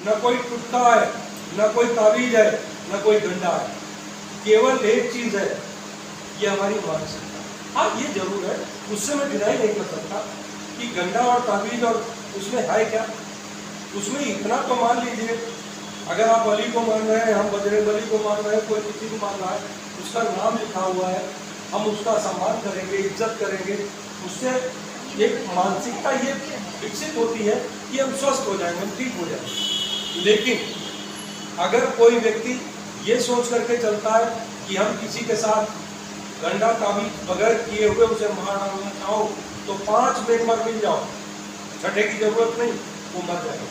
न कोई टुटका है, न कोई तावीज है, न कोई गंडा है। केवल एक चीज है, ये हमारी मानसिकता। हाँ ये जरूर है, उससे मैं डिनाई नहीं कर सकता कि गंडा और तावीज और उसमें है क्या। उसमें इतना तो मान लीजिए, अगर आप अली को मान रहे हैं, हम बजरंग बली को मान रहे हैं, कोई किसी को मान रहा है, उसका नाम लिखा हुआ है, हम उसका सम्मान करेंगे, इज्जत करेंगे। उससे एक मानसिकता ये विकसित होती है कि हम स्वस्थ हो जाएंगे, हम ठीक हो जाएंगे। लेकिन अगर कोई व्यक्ति ये सोच करके चलता है कि हम किसी के साथ गंडा ताबीज बगैर किए हुए उसे मार डालना चाहो तो 5 मेंबर मिल जाओ, छठे की जरूरत नहीं, वो मर जाएगा।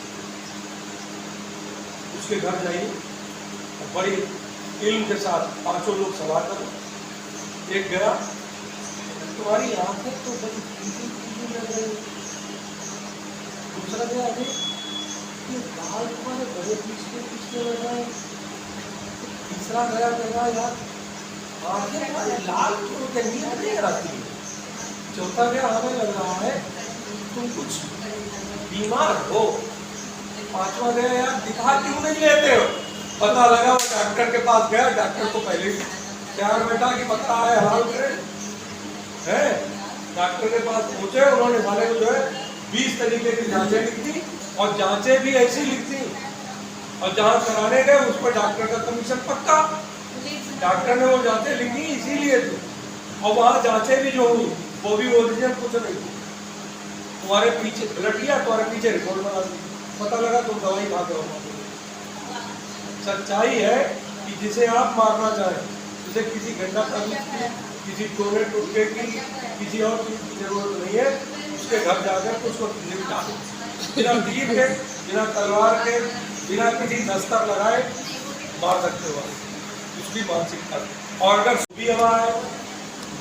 उसके घर जाइए, बड़ी इल्म के साथ 5 लोग सवाल करो। एक गया, तुम्हारी आंखें तो बड़ी पीली लग रही। दूसरा गया, अरे ये बाल तुम्हारे बड़े पिछले लग रहे हैं। तीसरा गया, कहा यार आंखें तुम्हारी लाल क्यों, क्या नींद नहीं आती। चौथा गया, हमें लग रहा है तुम कुछ बीमार हो। पांचवा गया, यार दिखा क्यों नहीं लेते हो। पता लगा वो डॉक्टर के पास गया, डॉक्टर को पहले ही प्यार बेटा की पता है हाल है। डॉक्टर के पास पहुंचे, उन्होंने साले को जो है 20 तरीके की जांचें लिख दी, और जांचें भी ऐसी लिख दी, और जहाँ कराने गए उस पर डॉक्टर का कमीशन पक्का। डॉक्टर ने वो जांचें लिखी इसीलिए थी, और वहाँ जांचें भी जो हुई वो भी ओरिजिनल कुछ नहीं थी। तुम्हारे पीछे ब्लड लिया, तुम्हारे पीछे रिपोर्ट बना दी, पता लगा तुम दवाई खाते हो। सच्चाई है कि जिसे आप मारना चाहें, उसे किसी गंडा ताबीज की, किसी टोने टुटके की, किसी और चीज की जरूरत नहीं है। उसके घर जाकर उसको निपटा दो, बिना तीर के, बिना तलवार के, बिना किसी दस्तर लगाए मार सकते हो उसकी मानसिकता। और अगर भी हवा है,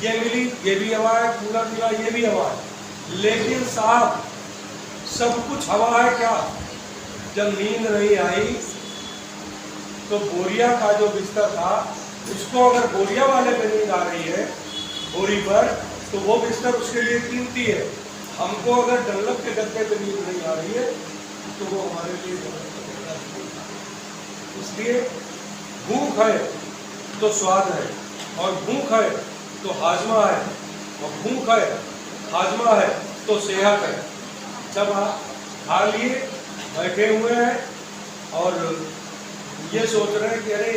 ये मिली, ये भी हवा है, कूलर मिला, ये भी हवा है, लेकिन साहब सब कुछ हवा है क्या। जब नींद नहीं आई तो बोरिया का जो बिस्तर था, उसको अगर बोरिया वाले पे नींद आ रही है बोरी पर, तो वो बिस्तर उसके लिए कीमती है। हमको अगर डल्लप के गद्दे पे नींद नहीं आ रही है तो वो हमारे लिए। इसलिए भूख है तो स्वाद है, और भूख है तो हाजमा है, और भूख है हाजमा है तो सेहत है। जब आप खा लिए बैठे हुए हैं और ये सोच रहे हैं कि अरे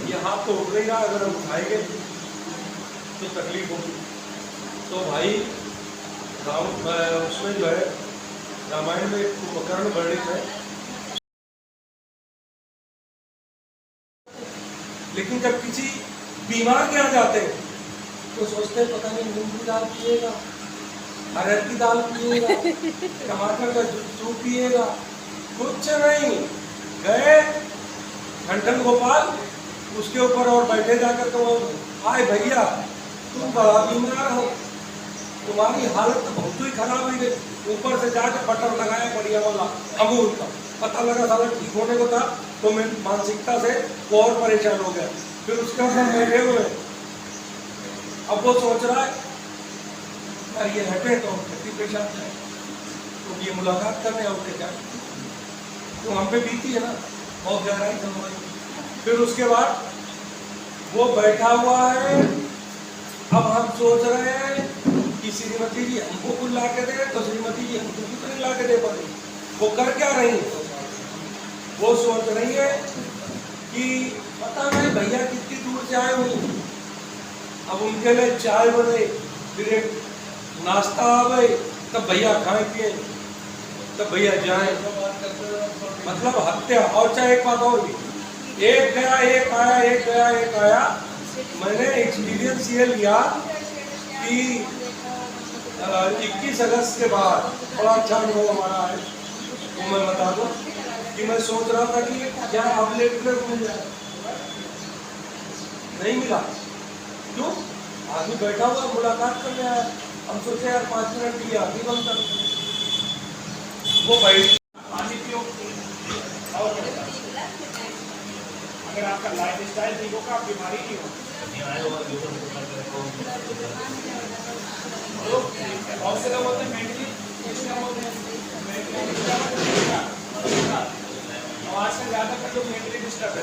ये हाथ तो उठ नहीं रहा, अगर हम उठाएंगे तो तकलीफ होगी, तो भाई उसमें जो है रामायण में कुंभकर्ण वर्णित है। लेकिन जब किसी बीमार के यहाँ जाते हैं तो सोचते हैं पता नहीं नींबू दाल पिएगा, अरहर की दाल पिएगा, टमाटर का सूप पिएगा, कुछ नहीं। गए ठंडन गोपाल, उसके ऊपर और बैठे जाकर तो आए भैया तुम बड़ा बीमार हो, तुम्हारी हालत तो बहुत ही खराब हुई गई। ऊपर से जाकर बटर लगाया बढ़िया वाला अमूल का, पता लगा साला ठीक होने को था, तो मैं मानसिकता से वो और परेशान हो गया। फिर उसके ऊपर बैठे हुए, अब वो सोच रहा है यार ये हटे तो खेती पेशाब जाए, तो ये मुलाकात करने और क्या, तो हम पे बीती है ना बहुत गहराई समझ। फिर उसके बाद वो बैठा हुआ है, अब हम सोच रहे हैं कि श्रीमती जी हमको कुछ ला के दे, तो श्रीमती जी हमको कुछ नहीं ला के दे पा रही। वो कर क्या रही है, वो सोच रही है कि पता नहीं भैया कितनी दूर से आए हुए, अब उनके लिए चाय बने, फिर एक नाश्ता आ गए, तब भैया खाए पिए, तब भैया जाए, मतलब हत्या। और चाहे एक बात और भी, एक गया एक आया, एक गया एक आया। मैंने एक्सपीरियंस ये लिया कि 21 अगस्त के बाद बड़ा अच्छा अनुभव हमारा है, तो मैं बता दूं कि मैं सोच रहा था कि क्या अब लेटर मिल जाए, नहीं मिला। क्यों? आदमी बैठा हुआ मुलाकात करने आया, हम सोचे यार 5 मिनट के लिए आदमी बंद कर, वो बैठ पानी पियो। अगर आपका लाइफ स्टाइल ठीक होगा, आप बीमारी नहीं होगी। बहुत से लोग होते हैं मेंटली, होते हैं ज़्यादातर लोग मेंटली डिस्टर्ब है।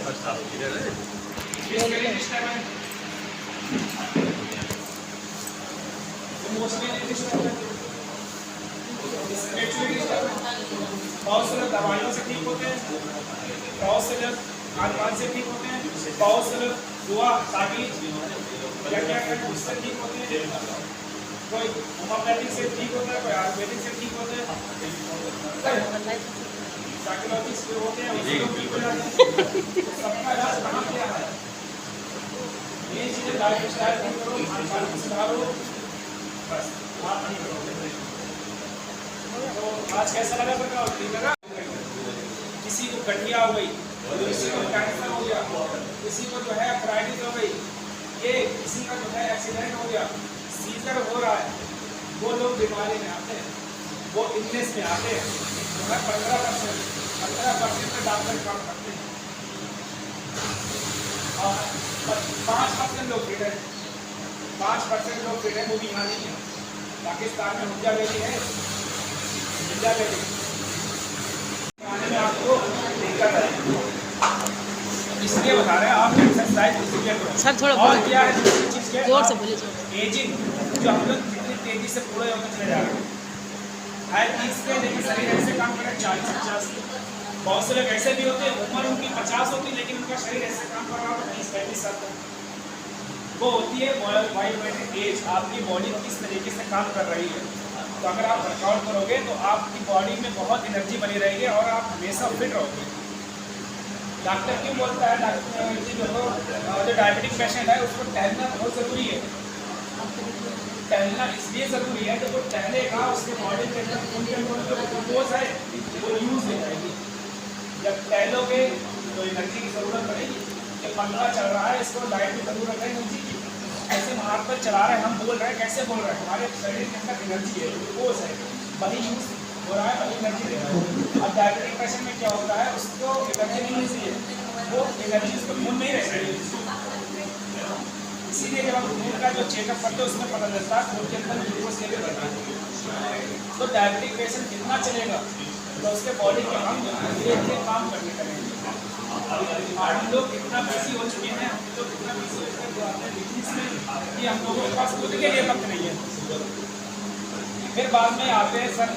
फिजिकली डिस्टर्ब है, इमोशनली डिस्टर्ब है, स्पिरिचुअली डिस्टर्ब है। बहुत से लोग दवाइयों से ठीक होते हैं, बहुत से लोग खान-पान से ठीक होते हैं, बहुत से लोग दुआ ताबीज क्या उससे ठीक होते हैं, कोई होम्योपैथिक से ठीक होता है, कोई आयुर्वेदिक से ठीक होता है, साइकोलॉजिस्ट जो होते हैं उससे लोग ठीक हो जाते हैं। सबका इलाज कहाँ क्या है? ये चीज़ें लाइफ स्टाइल ठीक करो, खान-पान को सुधारो, बस आप नहीं करोगे। तो आज कैसा लगा सका? ठीक लगा? किसी को गठिया हो गई, किसी को कैंसर हो गया, किसी को जो है आर्थराइटिस हो गई, ये किसी का जो है एक्सीडेंट हो गया, सीजर हो रहा है, वो लोग बीमारी में आते हैं, वो इलनेस में आते हैं, जो है 15% में डॉक्टर काम करते हैं और 5% लोग फिट हैं, 5% लोग फिट हैं, वो भी यहाँ नहीं है। पाकिस्तान में ऊर्जा लेती है, ऊर्जा लेती है, आने में आपको दिक्कत है, इसलिए बता रहे हैं आप एक्सरसाइज इसलिए करो। सर थोड़ा और क्या है दूसरी चीज़ क्या है? जोर से बोलिए। एजिंग जो हम लोग जितनी तेजी से पूरे होते चले जा रहे हैं, हाई 30 के लेकिन शरीर ऐसे काम करे 40-50। बहुत से लोग ऐसे भी होते हैं उम्र उनकी 50 होती है लेकिन उनका शरीर ऐसे काम कर रहा होता है 30-35 साल तक। वो होती है बायोमेट्रिक एज, आपकी बॉडी किस तरीके से काम कर रही है। तो अगर आप वर्कआउट करोगे तो आपकी बॉडी में बहुत एनर्जी बनी रहेगी और आप हमेशा फिट रहोगे। डॉक्टर क्यों बोलता है जो डायबिटिक पेशेंट है उसको टहलना बहुत ज़रूरी है। टहलना इसलिए ज़रूरी है जब वो टहलेगा उसके बॉडी के अंदर खून के अंदर जो ग्लूकोज है वो यूज़ हो जाएगी। जब टहलोगे तो एनर्जी की ज़रूरत पड़ेगी। जब पंखा चल रहा है इसको लाइट की ज़रूरत है एनर्जी की। ऐसे हाथ पर चला रहे हैं, हम बोल रहे हैं, कैसे बोल रहे हैं? हमारे शरीर के अंदर एनर्जी है, ग्लूकोज है, वही यूज़ हो रहा है, वही एनर्जी दे रहा है। अब डायबिटिक पेशेंट में क्या होता है? उसको एनर्जी नहीं मिलती है, वो एनर्जी उसको खून नहीं रहती है। इसीलिए जब हम खून का जो चेकअप करते हैं उसमें पता चलता है खून के अंदर ग्लूकोज लेवल बढ़ रहा है। तो डायबिटिक पेशेंट कितना चलेगा तो उसके बॉडी के अंग धीरे धीरे काम करने लगेंगे। हम लोग इतना बिजी हो चुके हैं, हम लोग इतना बिजी हो चुके हैं बिजनेस में कि हम लोगों के पास खुद के लिए वक्त नहीं है। फिर बाद में आते हैं सर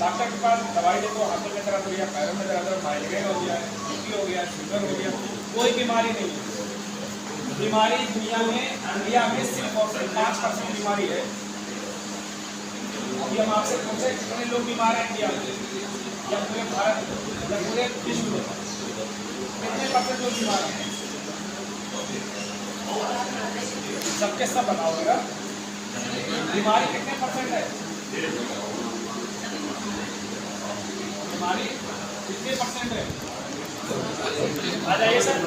डॉक्टर के पास, दवाई देखो, हाथों में दर्द हो गया, पैरों में दर्द हो, माइग्रेन हो गया, बीपी हो गया, शुगर हो गया, कोई बीमारी नहीं है। बीमारी इंडिया में सिर्फ और सिर्फ 5% बीमारी है। अभी हम आपसे पूछे कितने लोग बीमार हैं इंडिया में या पूरे भारत या पूरे विश्व में, कितने % लोग बीमार हैं? सबके सब बताओगे बीमारी कितने % है? बीमारी कितने % है? आ जाइए सर।